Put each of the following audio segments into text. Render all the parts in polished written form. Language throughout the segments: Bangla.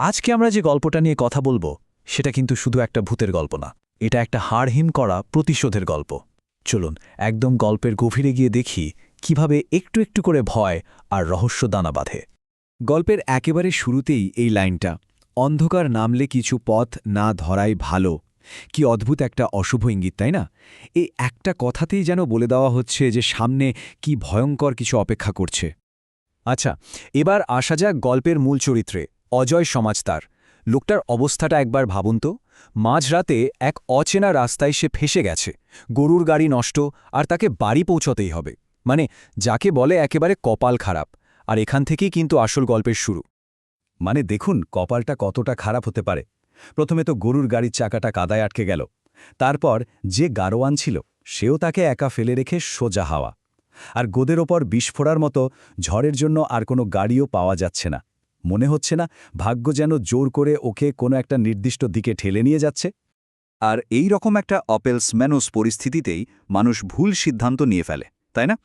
আজকে আমরা যে গল্পটা নিয়ে কথা বলবো সেটা কিন্তু শুধু একটা ভূতের গল্প না, এটা একটা হাড়হিম করা প্রতিশোধের গল্প। চলুন একদম গল্পের গভীরে গিয়ে দেখি কিভাবে একটু একটু করে ভয় আর রহস্য দানা বাঁধে। গল্পের একেবারে শুরুতেই এই লাইনটা, অন্ধকার নামলে কিছু পথ না ধরাই ভালো। কি অদ্ভুত একটা অশুভ ইঙ্গিত, তাই না? এই একটা কথাতেই যেন বলে দেওয়া হচ্ছে যে সামনে কি ভয়ঙ্কর কিছু অপেক্ষা করছে। আচ্ছা, এবার আসা যাক গল্পের মূল চরিত্রে, অজয় সমাজতার। লোকটার অবস্থাটা একবার ভাবুন তো। মাঝরাতে এক অচেনা রাস্তায় সে ফেসে গেছে, গরুর গাড়ি নষ্ট, আর তাকে বাড়ি পৌঁছতেই হবে। মানে যাকে বলে একেবারে কপাল খারাপ। আর এখান থেকেই কিন্তু আসল গল্পের শুরু। মানে দেখুন কপালটা কতটা খারাপ হতে পারে। প্রথমে তো গরুর গাড়ির চাকাটা কাদায় আটকে গেল, তারপর যে গারোয়ান ছিল সেও তাকে একা ফেলে রেখে সোজা হাওয়া। আর গোদের ওপর বিস্ফোরার মতো ঝড়ের জন্য আর কোনো গাড়িও পাওয়া যাচ্ছে না। মনে হচ্ছে না ভাগ্য যেন জোর করে ওকে কোনো একটা নির্দিষ্ট দিকে ঠেলে নিয়ে যাচ্ছে। আর এই রকম একটা অপেলস ম্যানোস পরিস্থিতিতেই মানুষ ভুল সিদ্ধান্ত নিয়ে ফেলে, তাই না?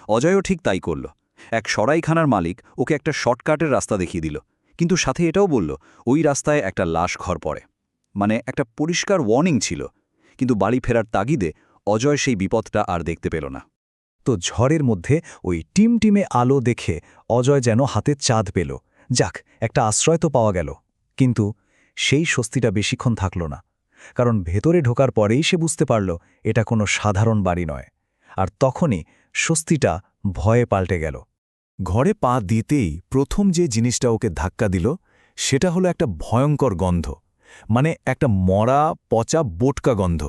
অজয়ও ঠিক তাই করল। এক সরাইখানার মালিক ওকে একটা শর্টকাটের রাস্তা দেখিয়ে দিল, কিন্তু সাথে এটাও বলল ওই রাস্তায় একটা লাশ ঘর পড়ে। মানে একটা পরিষ্কার ওয়ার্নিং ছিল, কিন্তু বাড়ি ফেরার তাগিদে অজয় সেই বিপদটা আর দেখতে পেল না। তো ঝড়ের মধ্যে ওই টিমটিমে আলো দেখে অজয় যেন হাতে চাঁদ পেল। যাক, একটা আশ্রয় তো পাওয়া গেল। কিন্তু সেই স্বস্তিটা বেশিক্ষণ থাকল না, কারণ ভেতরে ঢোকার পরেই সে বুঝতে পারল এটা কোনো সাধারণ বাড়ি নয়। আর তখনই স্বস্তিটা ভয়ে পাল্টে গেল। ঘরে পা দিতেই প্রথম যে জিনিসটা ওকে ধাক্কা দিল সেটা হলো একটা ভয়ঙ্কর গন্ধ। মানে একটা মরা পচা বোটকা গন্ধ।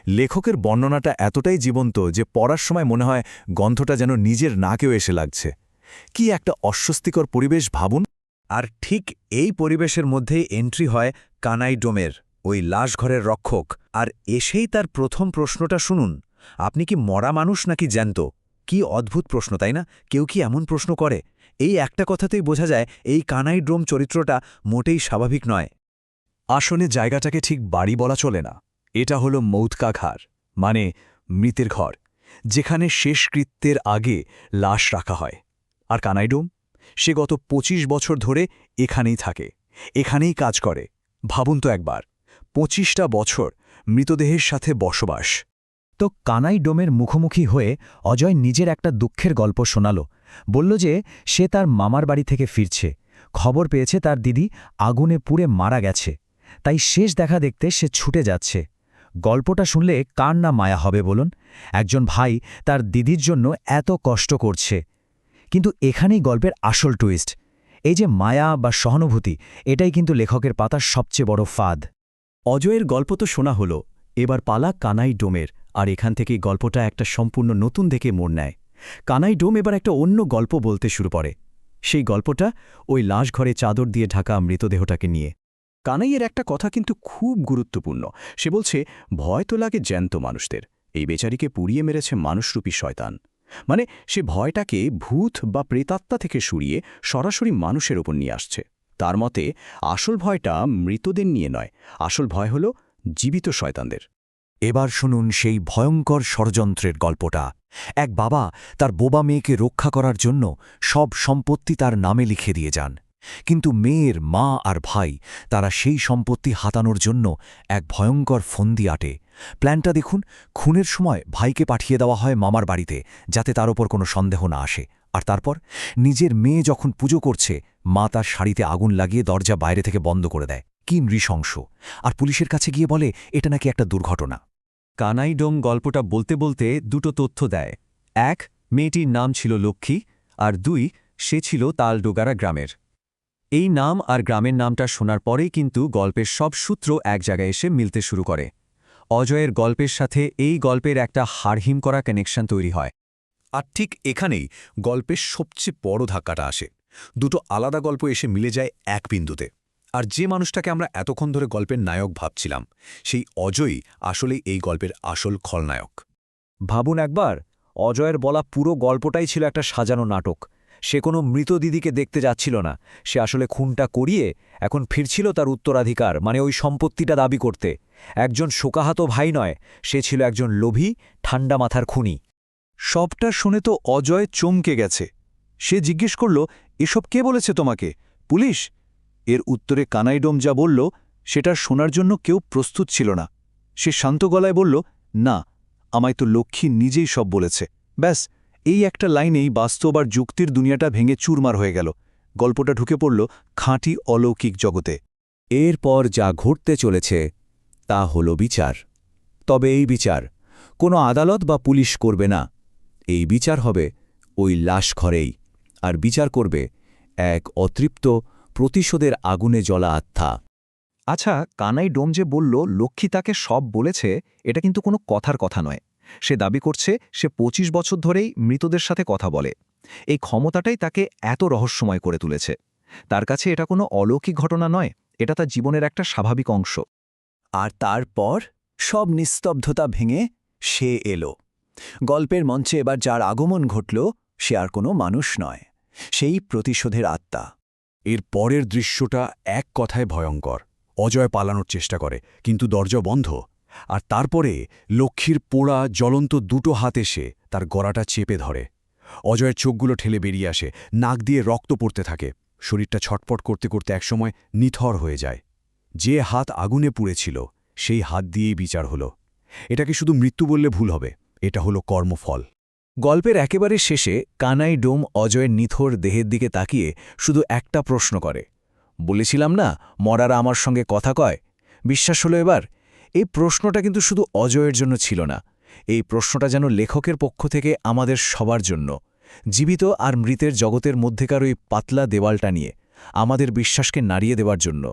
লেখকের বর্ণনাটা এতটাই জীবন্ত যে পড়ার সময় মনে হয় গন্ধটা যেন নিজের নাকেও এসে লাগছে। কি একটা অস্বস্তিকর পরিবেশ ভাবুন। আর ঠিক এই পরিবেশের মধ্যেই এন্ট্রি হয় কানাই ডোমের, ওই লাশঘরের রক্ষক। আর এসেই তার প্রথম প্রশ্নটা শুনুন, আপনি কি মরা মানুষ নাকি জ্যান্ত? কি অদ্ভুত প্রশ্ন, তাই না? কেউ কি এমন প্রশ্ন করে? এই একটা কথাতেই বোঝা যায় এই কানাই ডোম চরিত্রটা মোটেই স্বাভাবিক নয়। আসলে জায়গাটাকে ঠিক বাড়ি বলা চলে না, এটা হলো মৌতকাঘর, মানে মৃতের ঘর, যেখানে শেষকৃত্যের আগে লাশ রাখা হয়। আর কানাইডোম, সে গত ২৫ বছর ধরে এখানেই থাকে, এখানেই কাজ করে। ভাবুন তো একবার, ২৫টা বছর মৃতদেহের সাথে বসবাস। তো কানাইডোমের মুখোমুখি হয়ে অজয় নিজের একটা দুঃখের গল্প শোনাল। বলল যে সে তার মামার বাড়ি থেকে ফিরছে, খবর পেয়েছে তার দিদি আগুনে পুড়ে মারা গেছে, তাই শেষ দেখা দেখতে সে ছুটে যাচ্ছে। গল্পটা শুনলে কার না মায়া হবে বলুন? একজন ভাই তার দিদির জন্য এত কষ্ট করছে। কিন্তু এখানেই গল্পের আসল টুইস্ট। এই যে মায়া বা সহানুভূতি, এটাই কিন্তু লেখকের পাতার সবচেয়ে বড় ফাঁদ। অজয়ের গল্প তো শোনা হলো, এবার পালা কানাই ডোমের। আর এখান থেকেই গল্পটা একটা সম্পূর্ণ নতুন দিকে মোড় নেয়। কানাই ডোম এবার একটা অন্য গল্প বলতে শুরু করে। সেই গল্পটা ওই লাশঘরে চাদর দিয়ে ঢাকা মৃতদেহটাকে নিয়ে। কানাইয়ের একটা কথা কিন্তু খুব গুরুত্বপূর্ণ। সে বলছে, ভয় তো লাগে জ্যান্ত মানুষদের, এই বেচারিকে পুড়িয়ে মেরেছে মানুষরূপী শয়তান। মানে সে ভয়টাকে ভূত বা প্রেতাত্মা থেকে সরিয়ে সরাসরি মানুষের ওপর নিয়ে আসছে। তার মতে আসল ভয়টা মৃতদের নিয়ে নয়, আসল ভয় হল জীবিত শয়তানদের। এবার শুনুন সেই ভয়ঙ্কর ষড়যন্ত্রের গল্পটা। এক বাবা তার বোবা মেয়েকে রক্ষা করার জন্য সব সম্পত্তি তার নামে লিখে দিয়ে যান। কিন্তু মেয়ের মা আর ভাই তারা সেই সম্পত্তি হাতানোর জন্য এক ভয়ঙ্কর ফন্দি আটে। প্ল্যানটা দেখুন, খুনের সময় ভাইকে পাঠিয়ে দেওয়া হয় মামার বাড়িতে, যাতে তার ওপর কোনো সন্দেহ না আসে। আর তারপর নিজের মেয়ে যখন পুজো করছে, মা তার শাড়িতে আগুন লাগিয়ে দরজা বাইরে থেকে বন্ধ করে দেয়। কি নৃশংস! আর পুলিশের কাছে গিয়ে বলে এটা নাকি একটা দুর্ঘটনা। কানাইডোম গল্পটা বলতে বলতে দুটো তথ্য দেয়। এক, মেয়েটির নাম ছিল লক্ষ্মী, আর দুই, সে ছিল তালডোগারা গ্রামের। এই নাম আর গ্রামের নামটা শোনার পরেই কিন্তু গল্পের সব সূত্র এক জায়গায় এসে মিলতে শুরু করে। অজয়ের গল্পের সাথে এই গল্পের একটা হাড়হিম করা কানেকশন তৈরি হয়। আর ঠিক এখানেই গল্পের সবচেয়ে বড় ধাক্কাটা আসে। দুটো আলাদা গল্প এসে মিলে যায় এক বিন্দুতে। আর যে মানুষটাকে আমরা এতক্ষণ ধরে গল্পের নায়ক ভাবছিলাম, সেই অজয়ই আসলেই এই গল্পের আসল খলনায়ক। ভাবুন একবার, অজয়ের বলা পুরো গল্পটাই ছিল একটা সাজানো নাটক। সে কোনো মৃত দিদিকে দেখতে যাচ্ছিল না, সে আসলে খুনটা করিয়ে এখন ফিরছিল তার উত্তরাধিকার, মানে ওই সম্পত্তিটা দাবি করতে। একজন শোকাহত ভাই নয়, সে ছিল একজন লোভী, ঠান্ডা মাথার খুনি। সবটা শুনে তো অজয় চমকে গেছে। সে জিজ্ঞেস করল, এসব কে বলেছে তোমাকে? পুলিশ? এর উত্তরে কানাইডোম যা বলল সেটা শোনার জন্য কেউ প্রস্তুত ছিল না। সে শান্ত গলায় বলল, না, আমায় তো লক্ষ্মী নিজেই সব বলেছে। ব্যাস, এই একটা লাইনেই বাস্তব আর যুক্তির দুনিয়াটা ভেঙে চুরমার হয়ে গেল। গল্পটা ঢুকে পড়ল খাঁটি অলৌকিক জগতে। এরপর যা ঘটতে চলেছে তা হল বিচার। তবে এই বিচার কোনো আদালত বা পুলিশ করবে না। এই বিচার হবে ওই লাশঘরেই, আর বিচার করবে এক অতৃপ্ত প্রতিশোধের আগুনে জ্বলা আত্মা। আচ্ছা, কানাই ডোম যে বলল লক্ষ্মী তাকে সব বলেছে, এটা কিন্তু কোনো কথার কথা নয়। সে দাবি করছে সে ২৫ বছর ধরেই মৃতদের সাথে কথা বলে। এই ক্ষমতাটাই তাকে এত রহস্যময় করে তুলেছে। তার কাছে এটা কোনো অলৌকিক ঘটনা নয়, এটা তার জীবনের একটা স্বাভাবিক অংশ। আর তারপর সব নিস্তব্ধতা ভেঙে সে এলো। গল্পের মঞ্চে এবার যার আগমন ঘটল সে আর কোনো মানুষ নয়, সেই প্রতিশোধের আত্মা। এর পরের দৃশ্যটা এক কথায় ভয়ঙ্কর। অজয় পালানোর চেষ্টা করে, কিন্তু দরজা বন্ধ। আর তারপরে লক্ষ্মীর পোড়া জ্বলন্ত দুটো হাত এসে তার গলাটা চেপে ধরে। অজয়ের চোখগুলো ঠেলে বেরিয়ে আসে, নাক দিয়ে রক্ত পড়তে থাকে। শরীরটা ছটপট করতে করতে একসময় নিথর হয়ে যায়। যে হাত আগুনে পুড়েছিল সেই হাত দিয়েই বিচার হলো। এটাকে শুধু মৃত্যু বললে ভুল হবে, এটা হলো কর্মফল। গল্পের একেবারে শেষে কানাই ডোম অজয়ের নিথর দেহের দিকে তাকিয়ে শুধু একটা প্রশ্ন করে, বলেছিলাম না মরারা আমার সঙ্গে কথা কয়? বিশ্বাস হলো এবার? এই প্রশ্নটা কিন্তু শুধু অজয়ের জন্য ছিল না, এই প্রশ্নটা যেন লেখকের পক্ষ থেকে আমাদের সবার জন্য। জীবিত আর মৃতের জগতের মধ্যেকার ওই পাতলা দেওয়ালটা নিয়ে আমাদের বিশ্বাসকে নাড়িয়ে দেওয়ার জন্য।